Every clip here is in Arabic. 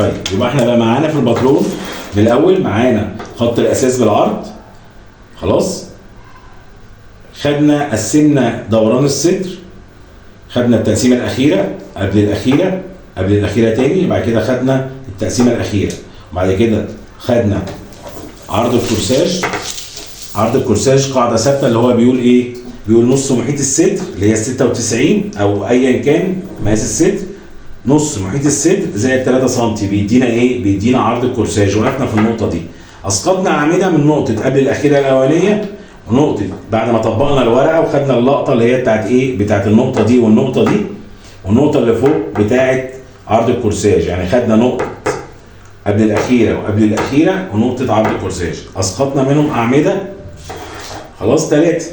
طيب يبقى احنا بقى معانا في الباترون من الاول معانا خط الاساس بالعرض. خلاص، خدنا قسمنا دوران الصدر، خدنا التقسيمه الاخيره قبل الاخيره، قبل الاخيره تاني، بعد كده خدنا التقسيمه الاخيره، وبعد كده خدنا عرض الكورساج. عرض الكورساج قاعده ثابته اللي هو بيقول ايه؟ بيقول نص محيط الصدر اللي هي 96 او ايا كان مقاس الصدر، نص محيط الصدر زائد 3 سم بيدينا ايه؟ بيدينا عرض الكورساج. وقفنا في النقطه دي، اسقطنا اعمده من نقطه قبل الاخيره الاولانيه ونقطه بعد ما طبقنا الورقه وخدنا اللقطه اللي هي بتاعت ايه؟ بتاعت النقطه دي والنقطه دي والنقطه اللي فوق بتاعت عرض الكورساج. يعني خدنا نقطه قبل الاخيره وقبل الاخيره ونقطه عرض الكورساج، اسقطنا منهم اعمده. خلاص 3.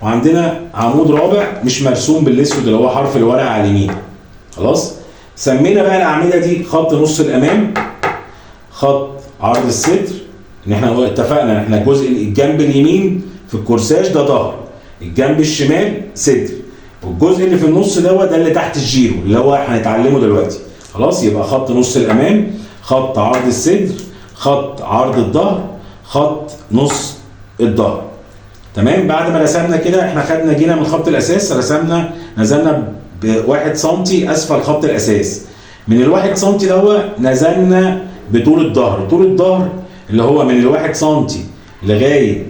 وعندنا عمود رابع مش مرسوم بالاسود اللي هو حرف الورقه على اليمين. خلاص، سمينا بقى الاعمده دي خط نص الامام، خط عرض الصدر. ان احنا اتفقنا ان احنا الجنب اليمين في الكورساج ده ظهر، الجنب الشمال صدر، والجزء اللي في النص ده اللي تحت الجيرو اللي هو هنتعلمه دلوقتي. خلاص، يبقى خط نص الامام، خط عرض الصدر، خط عرض الظهر، خط نص الظهر. تمام. بعد ما رسمنا كده احنا جينا من خط الاساس رسمنا، نزلنا ب1 سم اسفل خط الاساس. من ال1 سم نزلنا بطول الظهر. طول الظهر اللي هو من ال1 سم لغايه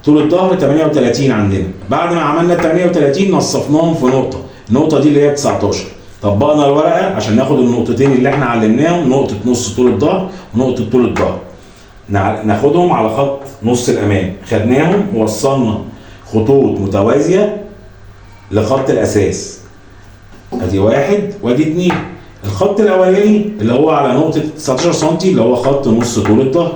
طول الظهر 38 عندنا. بعد ما عملنا 38 نصفناهم في نقطه، النقطه دي اللي هي 19. طبقنا الورقه عشان ناخد النقطتين اللي احنا علمناهم، نقطه نص طول الظهر ونقطه طول الظهر، ناخدهم على خط نص الامام. خدناهم ووصلنا خطوط متوازيه لخط الاساس. ادي 1 وادي 2. الخط الاولاني اللي هو على نقطه 19 سم اللي هو خط نص طول الظهر،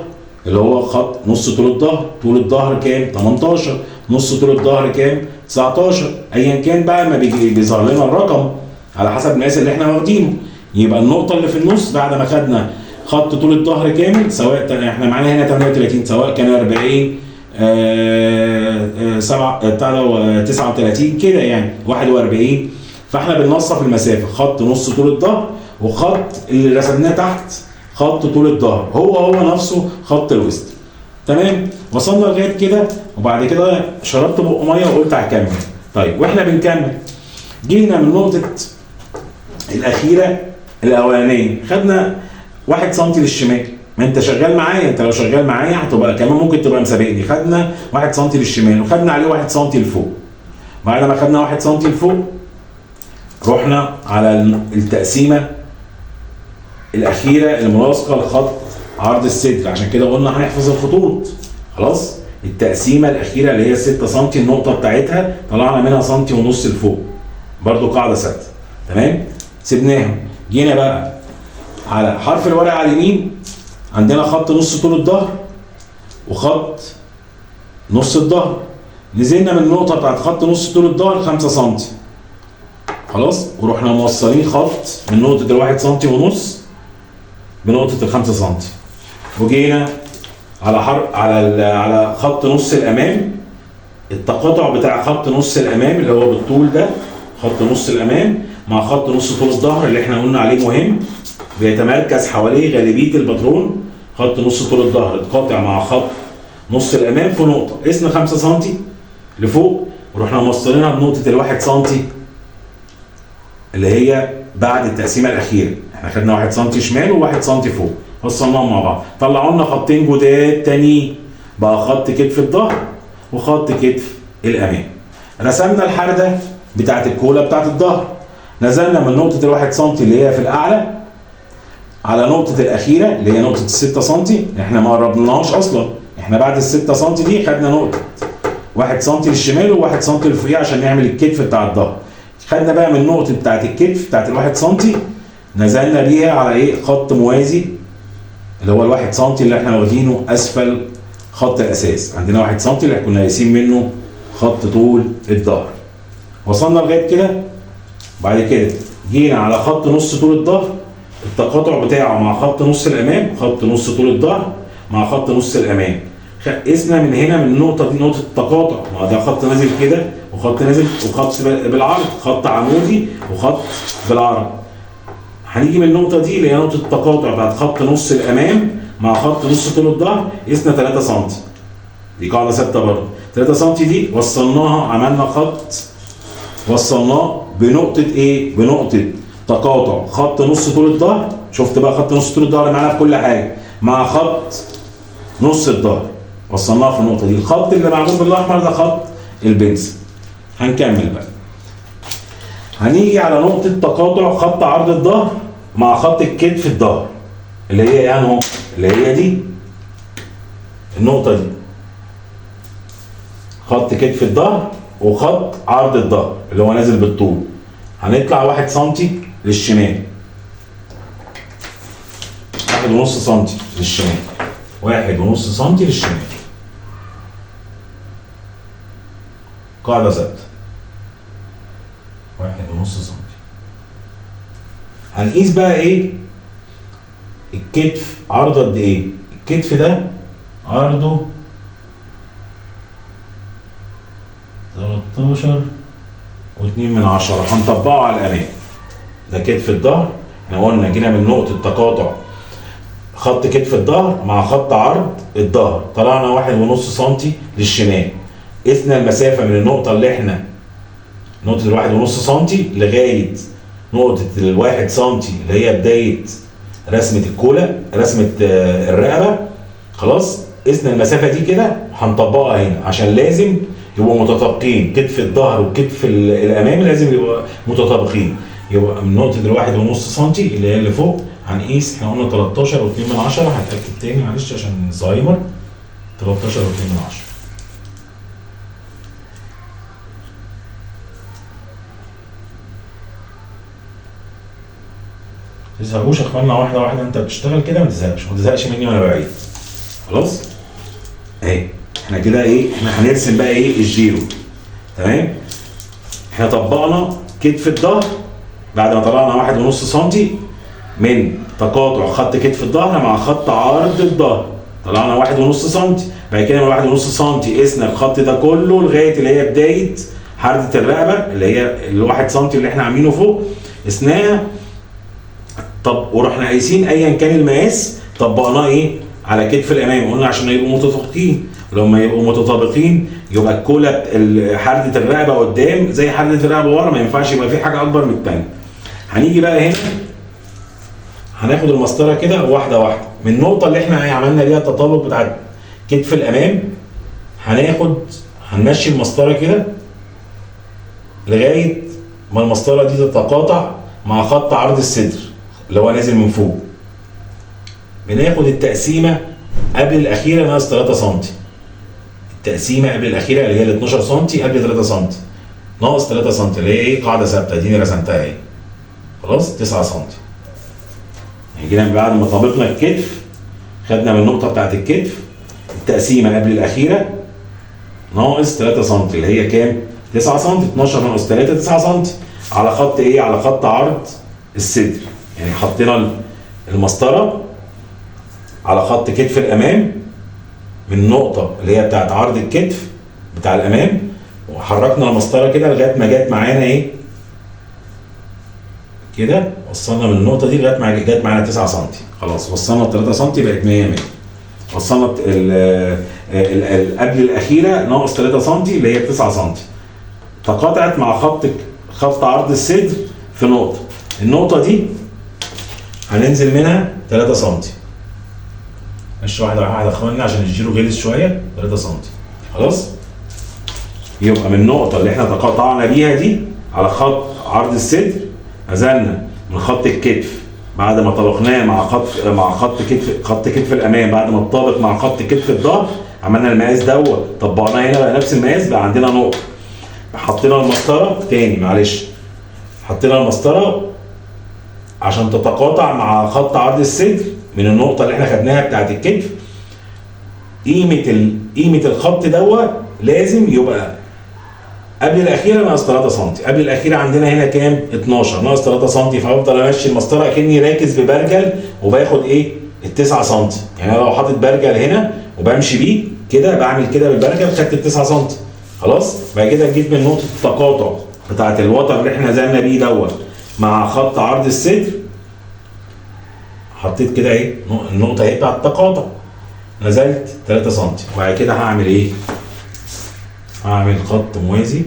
اللي هو خط نص طول الظهر. طول الظهر كام؟ 18. نص طول الظهر كام؟ 19. ايا كان بقى ما بيظهر لنا الرقم على حسب المقاس اللي احنا واخدينه. يبقى النقطه اللي في النص بعد ما خدنا خط طول الظهر كامل، سواء احنا معانا هنا 38 سواء كان 40 39 كده يعني 41، فاحنا بننصف المسافه خط نص طول الظهر وخط اللي رسمناه تحت خط طول الظهر هو نفسه خط الوسط. تمام. وصلنا لغايه كده، وبعد كده شربت بق ميه وقلت هكمل. طيب واحنا بنكمل جينا من نقطه الاخيره الاولانيه خدنا 1 سم للشمال. ما انت شغال معايا، انت لو شغال معايا هتبقى كمان ممكن تبقى مسابقني. خدنا 1 سم للشمال وخدنا عليه 1 سم لفوق. بعد ما خدنا 1 سم لفوق رحنا على التقسيمه الاخيره الملاصقه لخط عرض الصدر، عشان كده قلنا هنحفظ الخطوط. خلاص، التقسيمه الاخيره اللي هي 6 سم النقطه بتاعتها طلعنا منها سنتي ونص لفوق، برضو قاعده ثابته. تمام. سيبناهم، جينا بقى على حرف الورقه على اليمين، عندنا خط نص طول الظهر وخط نص الظهر. نزلنا من النقطه بتاعت خط نص طول الظهر 5 سم. خلاص، ورحنا موصلين خط من نقطه ال1 سم ونص بنقطه ال5 سم، وجينا على على خط نص الامام. التقاطع بتاع خط نص الامام اللي هو بالطول ده، خط نص الامام مع خط نص طول الظهر اللي احنا قلنا عليه مهم بيتمركز حواليه غالبيه الباترون. خط نص طول الظهر اتقاطع مع خط نص الامام في نقطه قسنا 5 سم لفوق، ورحنا موصلينها بنقطه ال1 سم اللي هي بعد التقسيمه الاخيره. احنا خدنا 1 سم شمال و1 سم فوق، وصلناهم مع بعض، طلعوا لنا خطين جداد تاني، بقى خط كتف الظهر وخط كتف الامام. رسمنا الحرده بتاعت الكولا بتاعت الظهر. نزلنا من نقطه ال1 سم اللي هي في الاعلى على نقطه الاخيره اللي هي نقطه ال6 سم. احنا ما قربناهاش اصلا، احنا بعد ال6 سم دي خدنا نقطه 1 سم للشمال و1 سم لفوق عشان نعمل الكتف بتاع الظهر. خدنا بقى من النقطه بتاعت الكتف بتاعت ال1 سم نزلنا بيها على ايه؟ خط موازي اللي هو ال1 سم اللي احنا واخدينه اسفل خط الاساس. عندنا 1 سم اللي كنا قايسين منه خط طول الظهر. وصلنا لغايه كده. بعد كده جينا على خط نص طول الظهر، التقاطع بتاعه مع خط نص الامام، خط نص طول الظهر مع خط نص الامام. قسنا من هنا من النقطه دي نقطه التقاطع، ما ده خط نازل كده وخط نازل وخط بالعرض، خط عمودي وخط بالعرض. هنيجي من النقطه دي اللي هي نقطه التقاطع بتاعت خط نص الامام مع خط نص طول الظهر، قسنا 3 سم. دي قاعده ثابته برضه. 3 سم دي وصلناها، عملنا خط وصلناه بنقطه ايه؟ بنقطه تقاطع خط نص طول الظهر. شفت بقى خط نص طول الظهر معانا في كل حاجه، مع خط نص الظهر وصلناها في النقطه دي. الخط اللي معمول بالاحمر ده خط البنسل. هنكمل بقى. هنيجي على نقطه تقاطع خط عرض الظهر مع خط الكتف الظهر، اللي هي يعني اهو، اللي هي دي النقطه دي، خط كتف الظهر وخط عرض الظهر اللي هو نازل بالطول. هنطلع 1 سم للشمال، 1.5 سم للشمال، 1.5 سم للشمال. قاعدة ثابتة 1.5 سم. هنقيس بقى ايه؟ الكتف عرضه قد ايه؟ الكتف ده عرضه 13.2، هنطبقه على الامام. ده كتف الظهر. احنا قلنا جينا من نقطة تقاطع خط كتف الظهر مع خط عرض الظهر، طلعنا 1.5 سم للشمال. قسنا المسافة من النقطة اللي احنا نقطة 1.5 سم لغاية نقطة 1 سم اللي هي بداية رسمة الكولا، رسمة الرقبة. خلاص، قسنا المسافة دي كده هنطبقها هنا عشان لازم يبقوا متطابقين. كتف الظهر وكتف الأمامي لازم يبقوا متطابقين. يبقى من نقطة 1.5 سم اللي هي اللي فوق هنقيس، احنا قلنا 13.2. هتأكد تاني معلش عشان الزهايمر. 13.2. ما تزهقوش يا اخوانا، واحده واحده. انت بتشتغل كده ما تزهقش مني وانا بعيد. خلاص اهي احنا كده ايه، احنا هنرسم بقى ايه الجيرو. تمام. احنا طبقنا كتف الظهر بعد ما طلعنا 1.5 سم من تقاطع خط كتف الظهر مع خط عرض الظهر، طلعنا 1.5 سم. بعد كده من 1.5 سم قسنا الخط ده كله لغايه اللي هي بدايه حرده الرقبه اللي هي ال1 سم اللي احنا عاملينه فوق، قسناها. طب ورحنا قايسين ايا كان المقاس طبقناه ايه على كتف الامام. قلنا عشان يبقوا متطابقين، ولما يبقوا متطابقين يبقى الكولا حرده الرقبه قدام زي حرده الرقبه ورا، ما ينفعش يبقى في حاجه اكبر من الثانيه. هنيجي بقى هنا هناخد المسطره كده واحده واحده من النقطه اللي احنا عملنا بيها التطابق بتاع كتف الامام. هنمشي المسطره كده لغايه ما المسطره دي تتقاطع مع خط عرض الصدر اللي هو نازل من فوق. بناخد التقسيمه قبل الاخيره ناقص 3 سم. التقسيمه قبل الاخيره اللي هي ال 12 سم قبل 3 سم ناقص 3 سم اللي هي ايه؟ قاعده ثابته. اديني رسمتها اهي. خلاص 9 سم. جينا بعد ما طابقنا الكتف خدنا من النقطه بتاعت الكتف التقسيمه قبل الاخيره ناقص 3 سم اللي هي كام؟ 9 سم. 12 ناقص 3 9 سم على خط ايه؟ على خط عرض الصدر. يعني حطينا المسطره على خط كتف الامام من النقطه اللي هي بتاعت عرض الكتف بتاع الامام، وحركنا المسطره كده لغايه ما جت معانا ايه؟ كده وصلنا من النقطه دي لغايه ما جت معانا 9 سم. خلاص وصلنا 3 سم بقت 100 100. وصلنا قبل الاخيره ناقص 3 سم اللي هي 9 سم. تقاطعت مع خط عرض الصدر في نقطه. النقطه دي هننزل منها 3 سم. ماشي واحده واحده يا اخوانا عشان الجيرو غلس شويه. 3 سم. خلاص. يبقى من النقطه اللي احنا تقاطعنا بيها دي على خط عرض الصدر نزلنا من خط الكتف بعد ما طبقناه مع خط كتف الامام، بعد ما اتطابق مع خط كتف الظهر عملنا المقاس دوت طبقناه هنا بقى نفس المقاس، بقى عندنا نقطه. حطينا المسطره تاني معلش، حطينا المسطره عشان تتقاطع مع خط عرض الصدر من النقطه اللي احنا خدناها بتاعت الكتف. قيمه الخط دوت لازم يبقى قبل الاخيره ناقص 3 سم. قبل الاخيره عندنا هنا كام؟ 12 ناقص 3 سم. فافضل امشي المسطره اكني راكز ببرجل وباخد ايه؟ ال 9 سم. يعني انا لو حاطط برجل هنا وبمشي بيه كده، بعمل كده بالبرجل خدت ال 9 سم. خلاص. بعد كده جيت من نقطه التقاطع بتاعت الوتر اللي احنا نزلنا بيه دوت مع خط عرض الصدر حطيت كده ايه النقطه اهي بتاعت التقاطع، نزلت 3 سم. وبعد كده هعمل ايه؟ هعمل خط موازي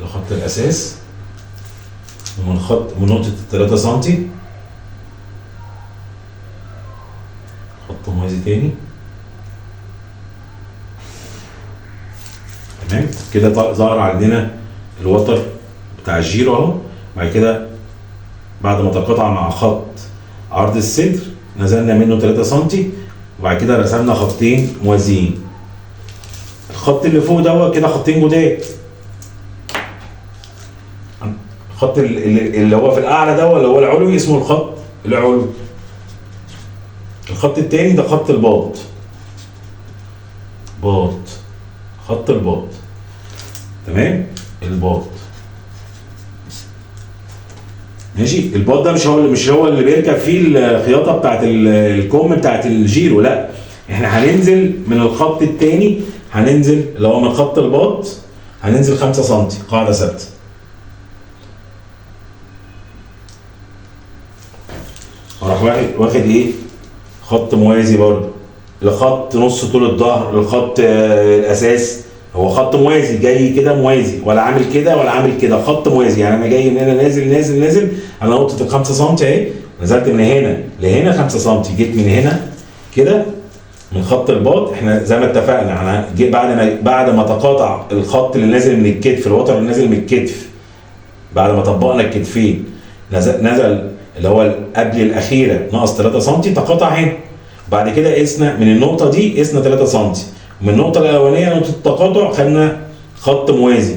لخط الاساس، من نقطه 3 سم خط موازي تاني. تمام كده ظهر عندنا الوتر بتاع الجيرو اهو. بعد كده بعد ما تقاطع مع خط عرض الصدر نزلنا منه 3 سم، وبعد كده رسمنا خطين موازيين. الخط اللي فوق دوت كده خطين جداد. الخط اللي هو في الاعلى دوت اللي هو العلوي اسمه الخط العلوي. الخط التاني ده خط الباط، خط الباط. تمام، الباط ماشي. الباط ده مش هو اللي بيركب فيه الخياطه بتاعت الكم بتاعت الجيرو، لا، احنا هننزل من الخط التاني، هننزل اللي هو من خط الباط هننزل 5 سم قاعده ثابته. وراح واخد ايه؟ خط موازي برضه لخط نص طول الظهر للخط الاساس. هو خط موازي جاي كده موازي، ولا عامل كده ولا عامل كده، خط موازي. يعني انا جاي من هنا نازل على نقطه ال 5 سم اهي، نزلت من هنا لهنا 5 سم، جيت من هنا كده من خط الباط. احنا زي ما اتفقنا بعد ما تقاطع الخط اللي نازل من الكتف، الوتر اللي نازل من الكتف، بعد ما طبقنا الكتفين نزل اللي هو قبل الاخيره ناقص 3 سم، تقاطع هنا. بعد كده قسنا من النقطه دي، قسنا 3 سم. ومن النقطه الاولانيه نقطه التقاطع خدنا خط موازي.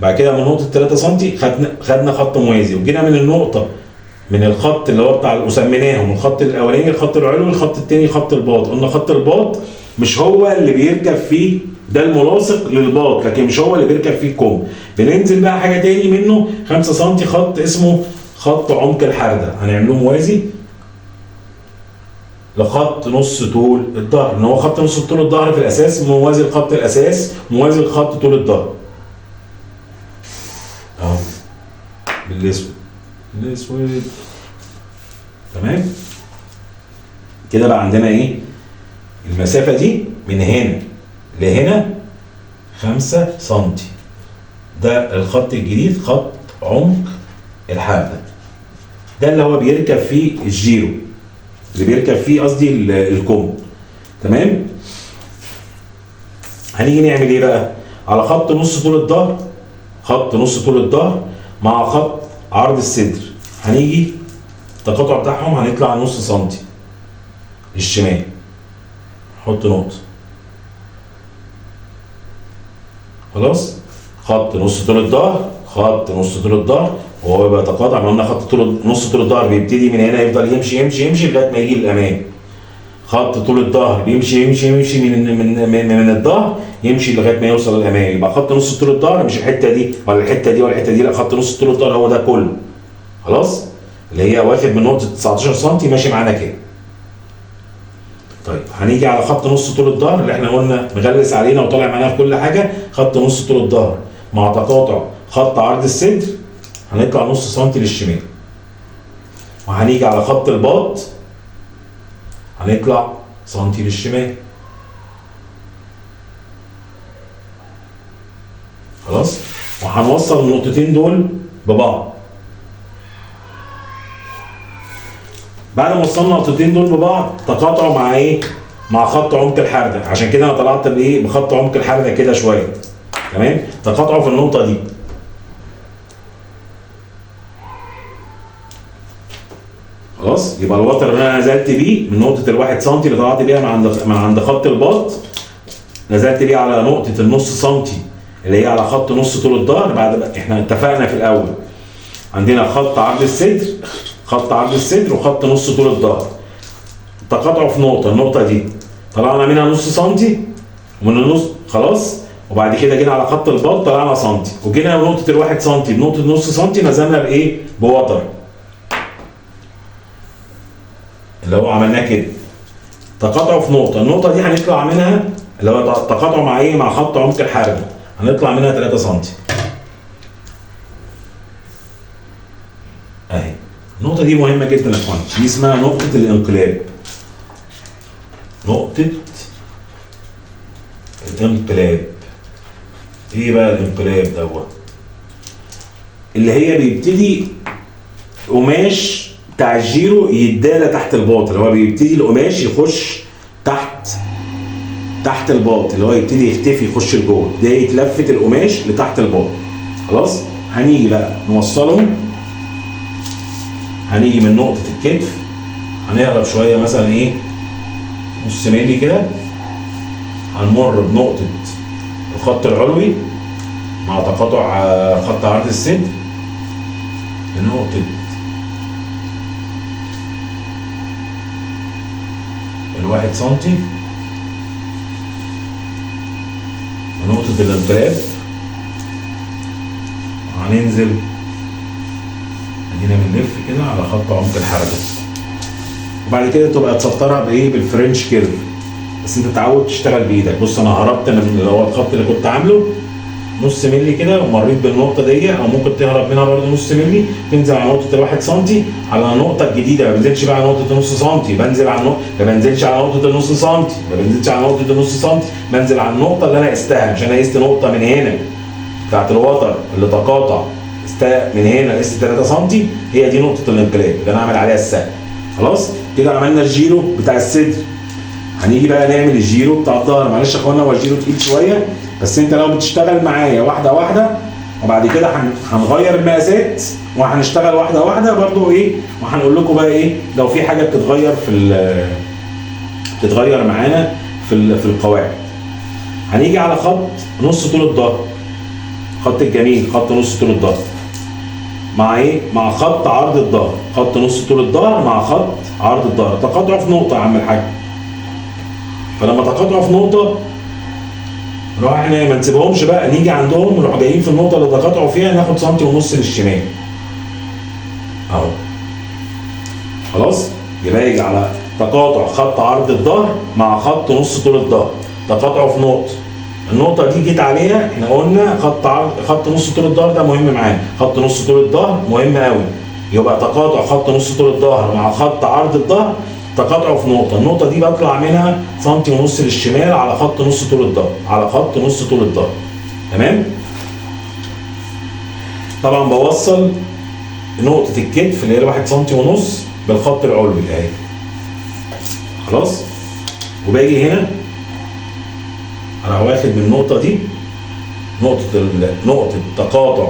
بعد كده من نقطه 3 سم خدنا خط موازي. وجينا من النقطه من الخط اللي هو بتاع وسميناهم الخط الاولاني الخط العلوي، الخط الثاني خط الباط. قلنا خط الباط مش هو اللي بيركب فيه، ده الملاصق للباط، لكن مش هو اللي بيركب فيه الكم. بننزل بقى حاجه تاني منه 5 سم، خط اسمه خط عمق الحرده، هنعمله موازي لخط نص طول الظهر. ان هو خط نص طول الظهر في الاساس موازي لخط الاساس، موازي لخط طول الظهر اهو بالاسود. تمام كده بقى عندنا ايه؟ المسافه دي من هنا لهنا 5 سم. ده الخط الجديد، خط عمق الحرده، ده اللي هو بيركب فيه الجيرو، اللي بيركب فيه قصدي الكم. تمام. هنيجي نعمل ايه بقى؟ على خط نص طول الظهر، خط نص طول الظهر مع خط عرض الصدر، هنيجي التقاطع بتاعهم هنطلع نص سنتي للشمال، نحط نقطة. خلاص؟ خط نص طول الظهر، خط نص طول الظهر، وهو يبقى يتقاطع. ما قلنا خط نص طول الظهر بيبتدي من هنا يفضل يمشي لغايه ما يجي للامام. خط طول الظهر بيمشي من الظهر يمشي لغايه ما يوصل للامام. يبقى خط نص طول الظهر مش الحته دي ولا الحته دي ولا الحته دي، لا، خط نص طول الظهر هو ده كله. خلاص؟ اللي هي واخد من نقطه 19 سم ماشي معانا كده. طيب هنيجي على خط نص طول الظهر اللي احنا قلنا مغلس علينا وطالع معانا في كل حاجه، خط نص طول الظهر مع تقاطع خط عرض الصدر هنطلع نص سنتي للشمال. وهنيجي على خط الباط هنطلع سنتي للشمال. خلاص؟ وهنوصل النقطتين دول ببعض. بعد ما وصلنا النقطتين دول ببعض تقاطعوا مع ايه؟ مع خط عمق الحرده. عشان كده انا طلعت بايه؟ بخط عمق الحرده كده شويه. تمام؟ تقاطعوا في النقطه دي. خلاص؟ يبقى الوتر اللي انا نزلت بيه من نقطه ال1 سم اللي طلعت بيها من عند خط الباط، نزلت بيه على نقطه النص سنتي اللي هي على خط نص طول الظهر. بعد احنا اتفقنا في الاول عندنا خط عرض الصدر، خط عرض الصدر وخط نص طول الظهر. تقاطعوا في نقطه، النقطه دي طلعنا منها نص سنتي ومن النص خلاص. وبعد كده جينا على خط الباط طلعنا سنتي، وجينا نقطه ال1 سم بنقطه نص سنتي نزلنا بايه؟ بوتر. اللي هو عملناه كده، تقاطعه في نقطه، النقطه دي هنطلع منها اللي هو تقاطعه مع ايه؟ مع خط عمق الحربه، هنطلع منها 3 سم اهي. النقطه دي مهمه جدا يا اخوان، دي اسمها نقطه الانقلاب. نقطه الانقلاب ايه بقى الانقلاب دوت؟ اللي هي بيبتدي قماش بتاع الجيرو يتدالى تحت الباط، اللي هو بيبتدي القماش يخش تحت الباط، اللي هو يبتدي يختفي يخش لجوه، ده يتلفت القماش لتحت الباط. خلاص، هنيجي بقى نوصلهم، هنيجي من نقطة الكتف هنقرب شوية مثلا ايه نص مللي كده، هنمر بنقطة الخط العلوي مع تقاطع خط عرض الصدر لنقطة ال1 سنتي ونقطة الانقلاب، هننزل ادينا بنلف كده على خط عمق الحركة، وبعد كده تبقى تسطرها بايه؟ بالفرنش كيرف، بس انت تعود تشتغل بايدك. بص انا هربت من اللي هو الخط اللي كنت عامله نص مللي كده ومريت بالنقطه دي، او ممكن تهرب منها برده نص مللي، تنزل على نقطه ال1 سم على النقطه الجديده، ما بنزلش بقى على نقطه نص سم، بنزل على النقطه، ما بنزلش على نقطه النص سم، ما بنزلش على نقطه النص سم، بنزل على النقطه اللي انا قستها. مش انا قست نقطه من هنا بتاعت الوتر اللي تقاطع من هنا قست 3 سم، هي دي نقطه الانقلاب اللي انا عامل عليها السهم. خلاص كده عملنا الجيرو بتاع الصدر، هنيجي بقى نعمل الجيرو بتاع الظهر. معلش يا اخوانا هو الجيرو تقيل شويه، بس انت لو بتشتغل معايا واحده واحده، وبعد كده هنغير المقاسات وهنشتغل واحده واحده برضو ايه، وهنقول لكم بقى ايه لو في حاجه بتتغير معانا في القواعد. هنيجي على خط نص طول الظهر، خط الجميل، خط نص طول الظهر مع ايه؟ مع خط عرض الظهر، خط نص طول الظهر مع خط عرض الظهر، تقاطعوا في نقطه يا عم الحاج. فلما تقاطعوا في نقطه نروح احنا ما نسيبهمش بقى، نيجي عندهم نروح جايين في النقطه اللي تقاطعوا فيها ناخد سنتي ونص للشمال اهو. خلاص يبقى يجي على تقاطع خط عرض الظهر مع خط نص طول الظهر، تقاطعوا في نقطه، النقطه دي جيت عليها احنا قلنا خط نص طول الظهر ده مهم معانا، خط نص طول الظهر مهم قوي، يبقى تقاطع خط نص طول الظهر مع خط عرض الظهر تقاطعوا في نقطه، النقطه دي بطلع منها سنتي ونص للشمال على خط نص طول الظهر، على خط نص طول الظهر. تمام؟ طبعا بوصل نقطه الكتف اللي هي 1 سنتي ونص بالخط العلوي اهي. خلاص؟ وباجي هنا انا واخد من النقطه دي نقطه تقاطع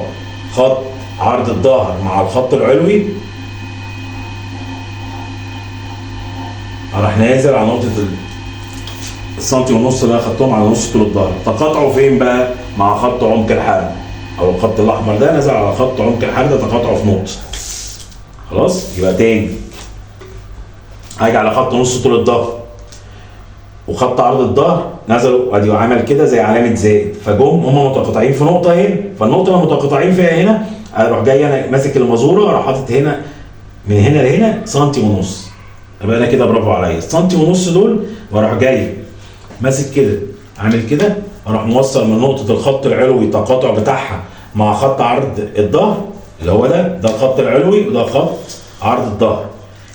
خط عرض الظهر مع الخط العلوي، راح نازل على نقطه السنتي ونص اللي انا خدتهم على نص طول الظهر، تقاطعوا فين بقى؟ مع خط عمق الحرب، او الخط الاحمر ده نزل على خط عمق الحرب ده، تقاطعوا في نقطه. خلاص؟ يبقى تاني هاجي على خط نص طول الظهر وخط عرض الظهر نزلوا ادي عمل كده زي علامه زائد، فجم هم متقاطعين في نقطه هنا، فالنقطه اللي متقاطعين فيها هنا اروح جاي انا ماسك المازوره اروح حاطط هنا من هنا لهنا سنتي ونص، يبقى انا كده برافو عليا السنتي ونص دول، واروح جاي ماسك كده عامل كده، اروح موصل من نقطه الخط العلوي التقاطع بتاعها مع خط عرض الظهر اللي هو ده الخط العلوي وده خط عرض الظهر.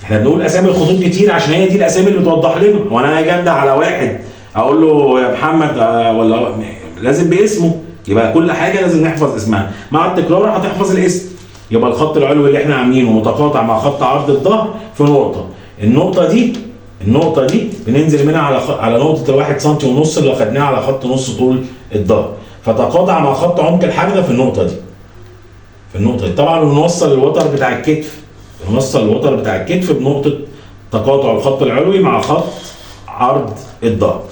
احنا بنقول اسامي الخطوط كتير عشان هي دي الاسامي اللي بتوضح لنا، وانا هاجي انده على واحد اقول له يا محمد ولا لازم باسمه، يبقى كل حاجه لازم نحفظ اسمها، مع التكرار هتحفظ الاسم. يبقى الخط العلوي اللي احنا عاملينه متقاطع مع خط عرض الظهر في نقطه، النقطه دي بننزل منها على نقطه ال1 سنتي ونص اللي خدناها على خط نص طول الظهر، فتقاطع مع خط عمق الحرده في النقطه دي. طبعا بنوصل الوتر بتاع الكتف بنقطه تقاطع الخط العلوي مع خط عرض الظهر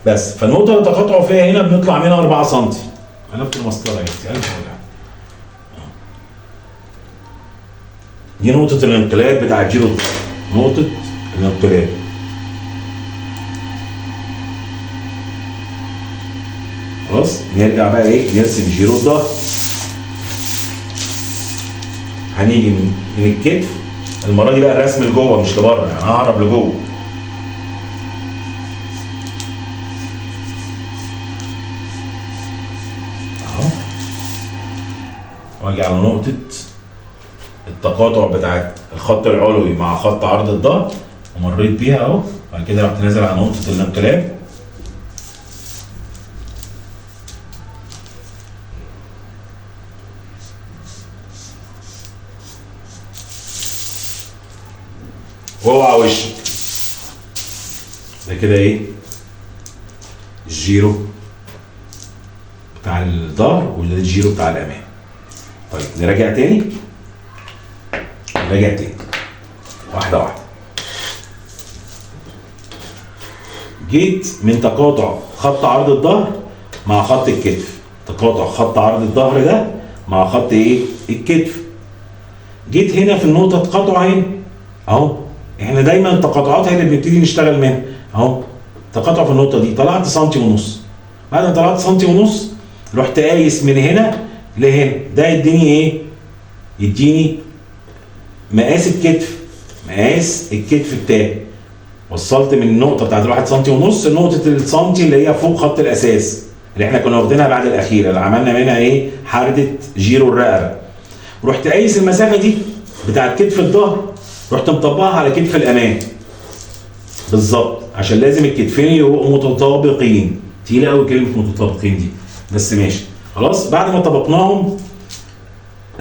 بس. فالنقطه اللي تقاطعوا فيها هنا بنطلع منها 4 سم. قلبت المسطره اهي، دي نقطه الانقلاب بتاع الجيرو، نقطه الانقلاب. خلاص نرجع بقى ايه نرسم جيرو الظهر. هنيجي من الكتف المره دي بقى الرسم لجوه مش لبره، يعني ههرب لجوه. اهو، واجي على نقطه التقاطع بتاعت الخط العلوي مع خط عرض الظهر ومريت بيها اهو. بعد كده رحت نازل على نقطه الانقلاب، واوعى وشك. ده كده ايه؟ الجيرو بتاع الظهر وده الجيرو بتاع الامام. طيب نراجع تاني، واحده واحده. جيت من تقاطع خط عرض الظهر مع خط الكتف، تقاطع خط عرض الظهر ده مع خط ايه؟ الكتف. جيت هنا في النقطه تقاطع هنا اهو، احنا دايما التقاطعات هي اللي بنبتدي نشتغل منها اهو. تقاطع في النقطه دي، طلعت سنتي ونص. بعد ما طلعت سنتي ونص رحت قايس من هنا لهنا، ده يديني ايه؟ يديني مقاس الكتف، مقاس الكتف بتاعي. وصلت من النقطه بتاعت الواحد سنتي ونص لنقطه السنتي اللي هي فوق خط الاساس اللي احنا كنا واخدينها بعد الاخيره اللي عملنا منها ايه؟ حرده جيرو الرقبه. رحت قايس المسافه دي بتاعت كتف الظهر، رحت مطبقها على كتف الامام بالظبط، عشان لازم الكتفين يبقوا متطابقين. تقيله قوي كلمه متطابقين دي، بس ماشي خلاص. بعد ما طبقناهم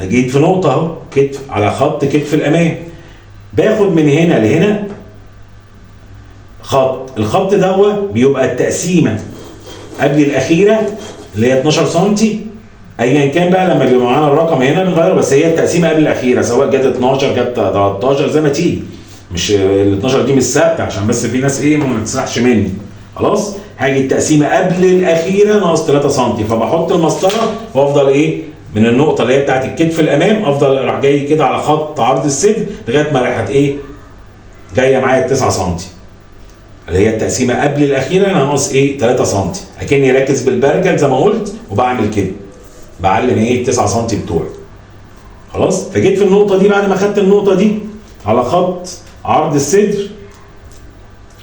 جيت في نقطه اهو كتف على خط كتف الامام، باخد من هنا لهنا خط. الخط دوت بيبقى التقسيمه قبل الاخيره اللي هي 12 سم، ايا كان بقى لما بيبقى معانا الرقم هنا بنغيره، بس هي التقسيمه قبل الاخيره سواء جت 12 جت 13 زي ما تيجي، مش ال 12 دي مش ثابته عشان بس في ناس ايه ما تسرحش مني. خلاص، هاجي التقسيمه قبل الاخيره ناقص 3 سم، فبحط المسطره وافضل ايه من النقطه اللي هي بتاعت الكتف الامام، افضل اروح جاي كده على خط عرض الصدر لغايه ما راحت ايه جايه معايا 9 سم اللي هي التقسيمه قبل الاخيره ناقص ايه 3 سم. اكني راكز بالبرجل زي ما قلت وبعمل كده، بعلم ايه 9 سم بتوعي. خلاص، فجيت في النقطه دي بعد ما خدت النقطه دي على خط عرض الصدر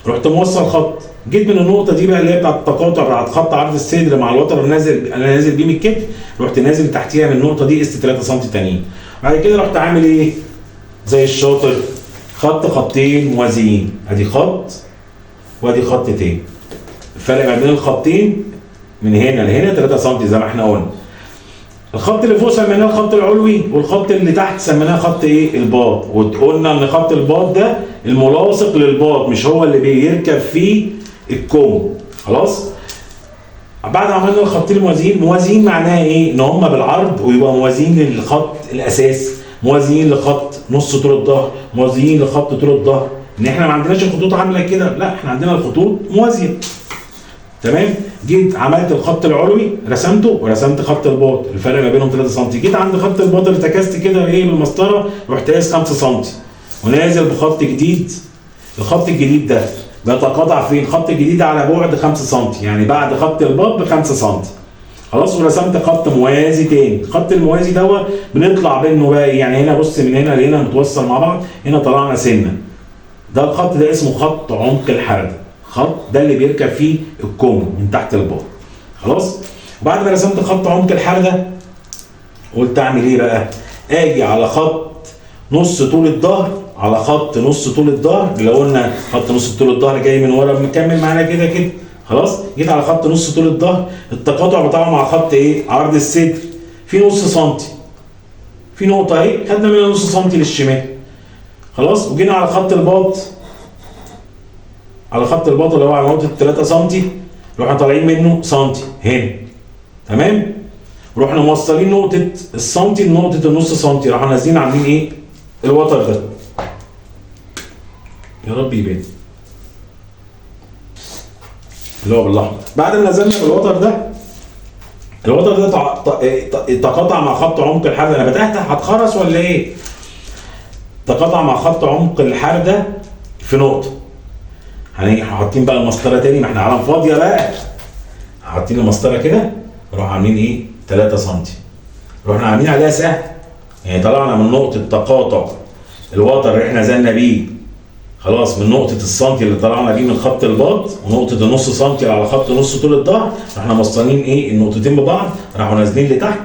رحت موصل خط. جيت من النقطه دي بقى اللي هي بتاعت التقاطع بتاعت خط عرض الصدر مع الوتر اللي نازل بيه من الكتف، رحت نازل تحتيها من النقطه دي قست 3 سم تانيين. بعد كده رحت عامل ايه زي الشاطر، خطين موازيين، ادي خط وادي خط تاني. الفرق ما بين الخطين من هنا لهنا 3 سم زي ما احنا قلنا. الخط اللي فوق سميناه الخط العلوي، والخط اللي تحت سميناه خط ايه الباط، وقلنا ان خط الباط ده الملاصق للباط مش هو اللي بيركب فيه الكوم. خلاص، بعد ما عملنا الخطين موازيين معناها ايه؟ ان هم بالعرض ويبقى موازيين للخط الاساس، موازيين لخط نص طول الظهر، موازيين لخط طول الظهر. ان احنا ما عندناش الخطوط عامله كده، لا احنا عندنا الخطوط موازيه. تمام، جيت عملت الخط العلوي رسمته ورسمت خط الباط، الفرق ما بينهم 3 سم. جيت عند خط الباط ارتكست كده ايه بالمسطره، رحت قايس 5 سم ونازل بخط جديد. الخط الجديد ده بيتقاطع فين؟ الخط الجديد على بعد 5 سم، يعني بعد خط الباط ب 5 سم. خلاص، ورسمت خط موازي تاني. الخط الموازي دوت بنطلع منه بقى يعني هنا بص من هنا لهنا متوصل مع بعض، هنا طلعنا سنه. ده الخط ده اسمه خط عمق الحرده، خط ده اللي بيركب فيه الكوم من تحت الباط. خلاص، وبعد ما رسمت خط عمق الحرده قلت اعمل ايه بقى؟ اجي على خط نص طول الظهر، على خط نص طول الظهر اللي قلنا خط نص طول الظهر جاي من ورا مكمل معانا كده كده. خلاص، جيت على خط نص طول الظهر، التقاطع بتاعه مع خط ايه؟ عرض الصدر في نص سنتي، في نقطه اهي خدنا منها نص سنتي للشمال. خلاص، وجينا على خط الباط، على خط الباط اللي هو على نقطه 3 سم، رحنا طالعين منه سنتي هنا. تمام، ورحنا موصلين نقطه السنتي لنقطه النص سنتي، راحوا نازلين عاملين ايه؟ الوتر ده. يا رب يبان اللي هو بالاحمر. بعد ما نزلنا بالوتر ده، الوتر ده تقاطع مع خط عمق الحرده. انا بدات هتخرس ولا ايه؟ تقاطع مع خط عمق الحرده في نقطه. هنيجي حاطين بقى المسطره تاني، ما احنا عالم فاضيه بقى، حاطين المسطره كده، نروح عاملين ايه 3 سم، رحنا عاملين عليها سهم، يعني طلعنا من نقطه تقاطع الوتر اللي احنا نزلنا بيه خلاص من نقطة السنتي اللي طلعنا بيه من خط الباط ونقطة النص سنتي على خط نص طول الظهر، رحنا موصلين ايه النقطتين ببعض، راحوا نازلين لتحت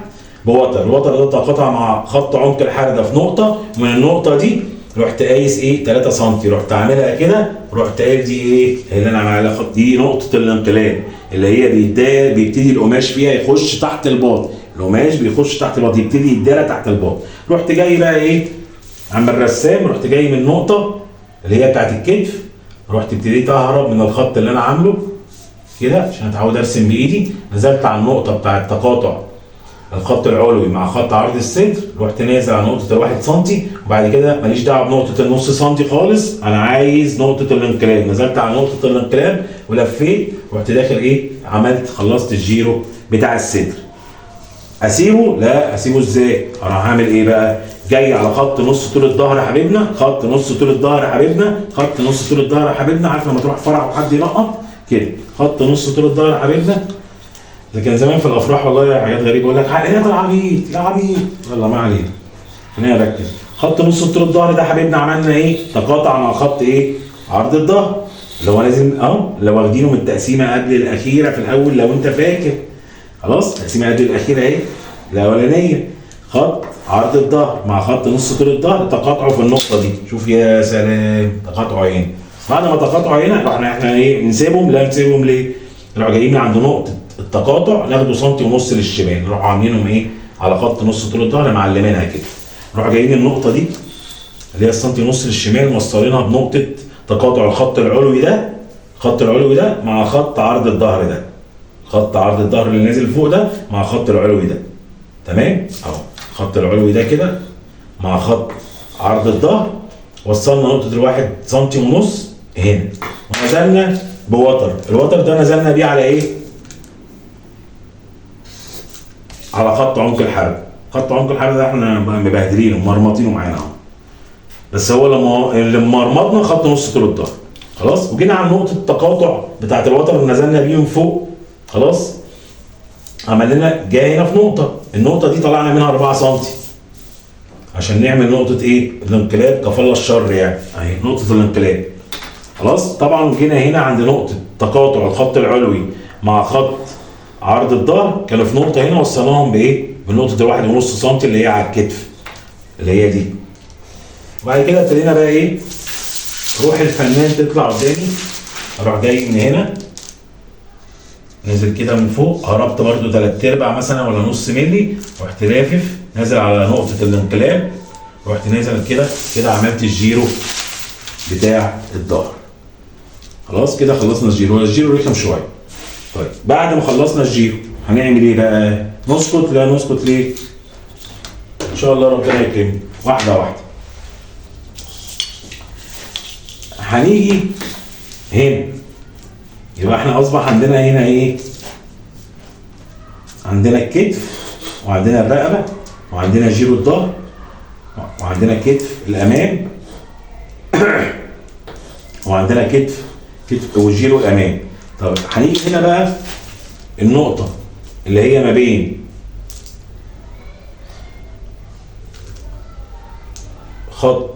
بوتر. الوتر ده تقاطع مع خط عمق الحردة في نقطة، ومن النقطة دي رحت قايس ايه 3 سم، رحت عاملها كده، رحت قايل دي ايه اللي انا عاملها خط، دي نقطة الانقلاب اللي هي بيبتدي القماش فيها يخش تحت الباط، القماش بيخش تحت الباط، يبتدي يتدارى تحت الباط. رحت جاي بقى ايه عم الرسام، رحت جاي من النقطة اللي هي بتاعت الكتف، رحت ابتديت اهرب من الخط اللي انا عامله كده عشان اتعود ارسم بايدي، نزلت على النقطة بتاعت تقاطع الخط العلوي مع خط عرض الصدر، رحت نازل على نقطة الواحد سنتي، وبعد كده ماليش دعوة بنقطة النص سنتي خالص، أنا عايز نقطة الانقلاب، نزلت على نقطة الانقلاب ولفيت، رحت داخل إيه عملت خلصت الجيرو بتاع الصدر. أسيبه؟ لا، أسيبه إزاي؟ أنا هعمل إيه بقى؟ جاي على خط نص طول الظهر يا حبيبنا، خط نص طول الظهر يا حبيبنا، خط نص طول الظهر يا حبيبنا، عارف لما تروح فرح وحد ينقط كده، خط نص طول الظهر يا حبيبنا. ده كان زمان في الافراح والله حاجات غريبه، يقول لك حقيقه العبيط يا عبيط، يلا ما علينا خلينا نركز. خط نص طول الظهر ده حبيبنا عملنا ايه؟ تقاطع مع خط ايه؟ عرض الظهر اللي هو لازم اللي واخدينه من التقسيمه قبل الاخيره في الاول لو انت فاكر. خلاص التقسيمه قبل الاخيره ايه؟ الاولانيه خط عرض الظهر مع خط نص طول الظهر تقاطعوا في النقطه دي، شوف يا سلام تقاطعوا هنا. بعد ما تقاطعوا هنا احنا ايه نسيبهم؟ لا نسيبهم ليه؟ نروح جايين من عند نقطه التقاطع ناخده سنتي ونص للشمال، نروح عاملينهم ايه على خط نص طول الظهر معلمينها كده، نروح جايين النقطه دي اللي هي السنتي ونص للشمال موصلينها بنقطه تقاطع الخط العلوي ده، الخط العلوي ده مع خط عرض الظهر ده، خط عرض الظهر اللي نازل فوق ده مع خط العلوي ده، تمام اهو الخط العلوي ده كده مع خط عرض الظهر، وصلنا نقطه الواحد سنتي ونص هنا، ونزلنا بوتر. الوتر ده نزلنا بيه على ايه؟ على خط عمق الحرب. خط عمق الحرب ده احنا مبهدلينه مرمطينه معانا اهو، بس هو اللي مرمطنا خط نص طول الظهر. خلاص وجينا على نقطه التقاطع بتاعت الوتر اللي نزلنا بيه من فوق، خلاص عمل لنا جاي هنا في نقطه، النقطه دي طلعنا منها 4 سم عشان نعمل نقطه ايه؟ الانقلاب كفالة الشر يعني، اهي نقطه الانقلاب. خلاص طبعا جينا هنا عند نقطه تقاطع الخط العلوي مع خط عرض الظهر، كانوا في نقطه هنا وصلناهم بايه؟ بنقطه الواحد ونص سم اللي هي على الكتف اللي هي دي. وبعد كده ابتدينا بقى ايه؟ روح الفنان تطلع قدامي، اروح جاي من هنا نازل كده من فوق، قربت برده 3/4 مثلا ولا نص ملي، رحت لافف نازل على نقطه الانقلاب، رحت نازل كده كده عملت الجيرو بتاع الظهر. خلاص كده خلصنا الجيرو، الجيرو رخم شويه. طيب بعد ما خلصنا الجيرو هنعمل ايه بقى؟ نسكت؟ لا نسكت ليه؟ ان شاء الله ربنا يكرمنا واحده واحده. هنيجي هنا يبقى احنا اصبح عندنا هنا ايه؟ عندنا الكتف وعندنا الرقبه وعندنا جيرو الظهر وعندنا كتف الامام وعندنا كتف وجيرو الامام. طب هنيجي هنا بقى النقطه اللي هي ما بين خط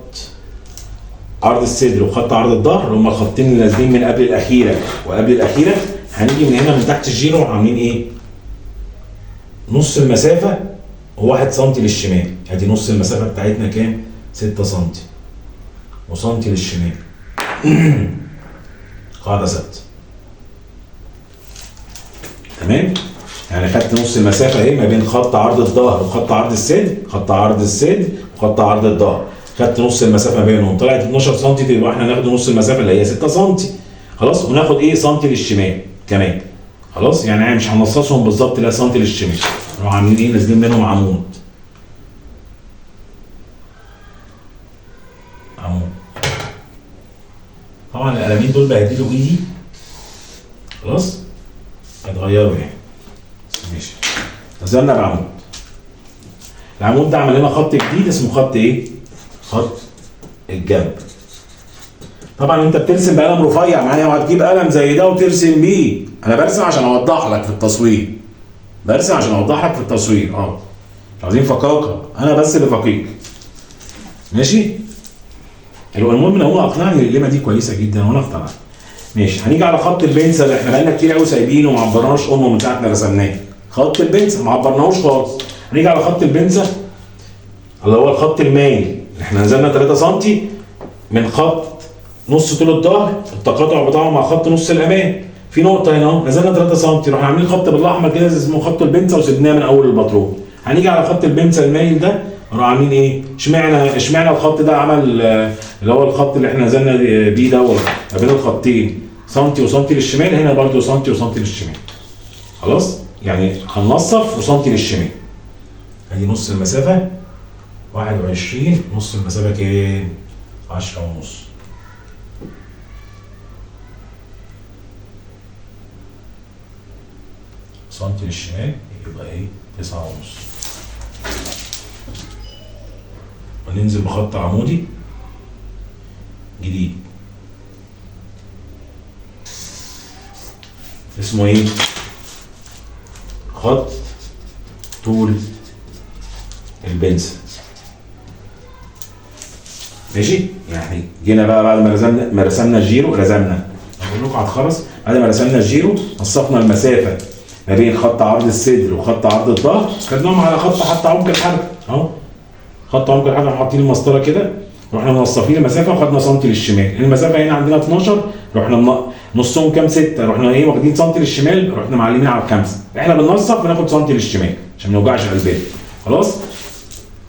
عرض الصدر وخط عرض الظهر اللي هم الخطين اللي نازلين من قبل الاخيره وقبل الاخيره، هنيجي من هنا من تحت الجيرو عاملين ايه؟ نص المسافه و1 سم للشمال، ادي نص المسافه بتاعتنا كام؟ 6 سم وسنتي للشمال قاعده ثابته. تمام؟ يعني خدت نص المسافه اهي ما بين خط عرض الظهر وخط عرض الصدر، خط عرض الصدر وخط عرض الظهر، خدت نص المسافه ما بينهم طلعت 12 سم، يبقى احنا ناخد نص المسافه اللي هي 6 سم. خلاص وناخد ايه؟ سنتي للشمال كمان. خلاص يعني مش هنصصهم بالظبط، لا سنتي للشمال، نروح عاملين ايه؟ نازلين منهم عمود. عمود. طبعا القلمين دول بهدلوا ايدي. خلاص؟ هيتغيروا يعني. ماشي. نزلنا بعمود. العمود ده عمل لنا خط جديد اسمه خط ايه؟ خط الجنب. طبعا انت بترسم بقلم رفيع معايا، وهتجيب قلم زي ده وترسم بيه. انا برسم عشان اوضح لك في التصوير. برسم عشان اوضح لك في التصوير. مش عايزين فقاقه، انا بس اللي فقيق. ماشي؟ المهم ان هو اقنعني ان الليمه دي كويسه جدا وانا اقتنعت. ماشي، هنيجي على خط البنسه اللي احنا بقالنا كتير قوي سايبينه وما عبرناش امه من ساعه ما رسمناه. خط البنسه ما عبرناهوش خالص. هنيجي على خط البنسه اللي هو الخط المايل، احنا نزلنا 3 سم من خط نص طول الظهر، التقاطع بتاعه مع خط نص الامام. في نقطه هنا اهو نزلنا 3 سم، رحنا عاملين خط بالاحمر كده اسمه خط البنسه وسيبناه من اول الباترون. هنيجي على خط البنسه المايل ده نروح عاملين ايه؟ اشمعنى الخط ده عمل اللي هو الخط اللي احنا نزلنا بيه دوت ما بين الخطين سنتي وسنتي للشمال، هنا برده سنتي وسنتي للشمال. خلاص؟ يعني هننصف وسنتي للشمال. ادي نص المسافه 21، نص المسافه كام؟ 10 ونص. سنتي للشمال يبقى ايه؟ 9 ونص. وننزل بخط عمودي جديد اسمه ايه؟ خط طول البنسة. ماشي؟ يعني جينا بقى بعد ما رسمنا الجيرو، اقول لكم على الخرز، بعد ما رسمنا الجيرو نصفنا المسافة ما بين خط عرض الصدر وخط عرض الظهر، خدناهم على خط حتى عمق الحركة اهو. خط عمق الحركة حاطين المسطرة كده، رحنا منصفين المسافة وخدنا سنتي للشمال. المسافة هنا عندنا 12، رحنا نصهم كام؟ 6، رحنا ايه واخدين سنتي للشمال، رحنا معلمين على الخمسة. احنا بننصف بناخد سنتي للشمال عشان ما نوجعش قلبنا. خلاص؟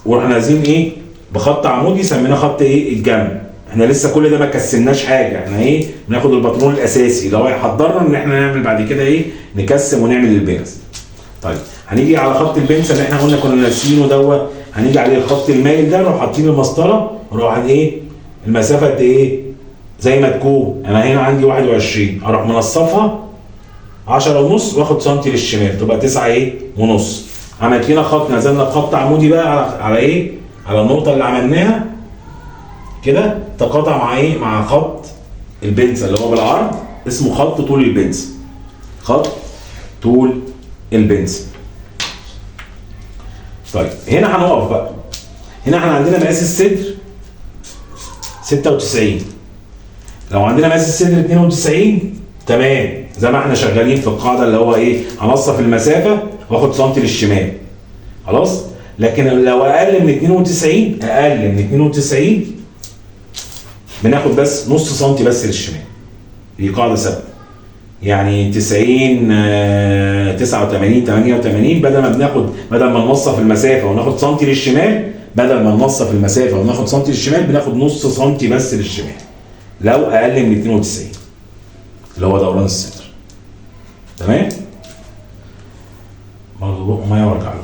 ورحنا نازلين ايه؟ بخط عمودي سميناه خط ايه؟ الجنب. احنا لسه كل ده ما كسلناش حاجه، احنا ايه؟ بناخد الباترون الاساسي اللي هو يحضرنا ان احنا نعمل بعد كده ايه؟ نكسم ونعمل البنس. طيب هنيجي على خط البنسه اللي احنا كنا ناسيينه دوت، هنيجي عليه الخط المايل ده، نروح حاطين المسطره ونروح ايه؟ المسافه قد ايه؟ زي ما تكون انا هنا عندي 21، اروح منصفها 10 ونص واخد سنتي للشمال تبقى 9 ايه؟ ونص. عملت لنا خط، نزلنا بخط عمودي بقى على ايه؟ على النقطه اللي عملناها كده، تقاطع مع ايه؟ مع خط البنسه اللي هو بالعرض اسمه خط طول البنسه. خط طول البنسه. طيب هنا هنقف بقى. هنا احنا عندنا مقاس الصدر 96، لو عندنا مقاس الصدر 92 تمام، زي ما احنا شغالين في القاعده اللي هو ايه؟ هنصف المسافه واخد سنتي للشمال. خلاص؟ لكن لو اقل من 92 بناخد بس نص سنتي بس للشمال. دي قاعده ثابته. يعني 90 89 88 بدل ما ننصف المسافه وناخد سنتي للشمال، بناخد نص سنتي بس للشمال. لو اقل من 92 اللي هو دوران الصدر. تمام؟ برضه بقى ميه وارجع لكم.